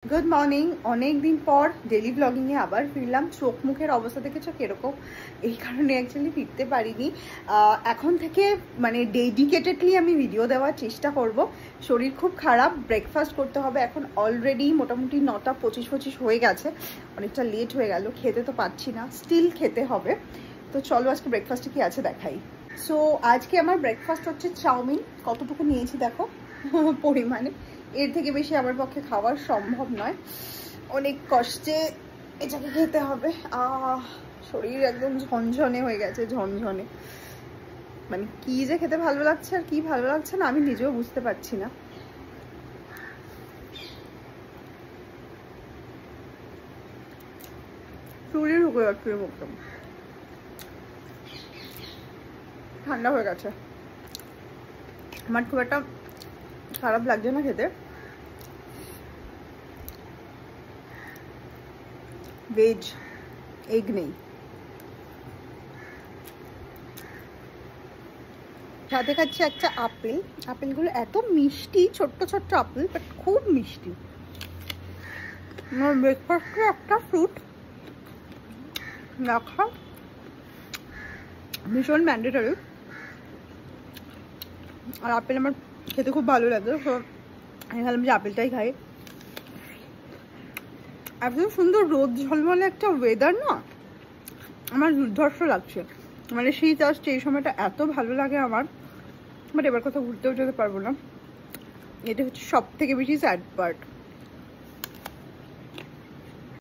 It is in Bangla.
Good morning. অনেক দিন পর ডেলি ব্লগিংয়ে আবার ফিরলাম। চোখ মুখের অবস্থা দেখেছো কিরকম, এই কারণে অ্যাকচুয়ালি ফিরতে পারিনি। এখন থেকে মানে ডেডিকেটেডলি আমি ভিডিও দেওয়ার চেষ্টা করব। শরীর খুব খারাপ, ব্রেকফাস্ট করতে হবে। এখন অলরেডি মোটামুটি 9:25 হয়ে গেছে, অনেকটা লেট হয়ে গেল। খেতে তো পাচ্ছি না, স্টিল খেতে হবে। তো চলো আজকে ব্রেকফাস্টে কি আছে দেখাই। সো আজকে আমার ব্রেকফাস্ট হচ্ছে চাউমিন। কতটুকু নিয়েছি দেখো পরিমাণে, এর থেকে বেশি আমার পক্ষে খাওয়া সম্ভব নয়। অনেক কষ্টে এটাকে খেতে হবে। শরীর একদম ঝনঝনে হয়ে গেছে, ঝনঝনে। মানে কি যে খেতে ভালো লাগছে আর কি ভালো লাগছে না আমি নিজেও বুঝতে পারছি না। চুলি ঢুকে যাচ্ছে মুখটা, ঠান্ডা হয়ে গেছে। আমার খুব একটা খারাপ লাগছে না খেতে। ভেজ এগ নেই, সাথে খাচ্ছি একটা আপেল। আপেলগুলো এত মিষ্টি, ছোট্ট ছোট্ট আপেল, বাট খুব মিষ্টি। আমার ব্রেকফাস্টে একটা ফ্রুট রাখা ভীষণ ম্যান্ডেটরি। আর আপেল আমার খেতে খুব ভালো লাগে, তো আমি ভাবলাম যে আপেলটাই খাই। এত সুন্দর রোদ ঝলমলে একটা ওয়েদার না, আমার দুর্ধর্ষ লাগছে। মানে শীত আসছে, এই সময়টা এত ভালো লাগে আমার। বাট এবার কোথাও ঘুরতেও যেতে পারবো না, এটা হচ্ছে সব থেকে বেশি স্যাড পার্ট।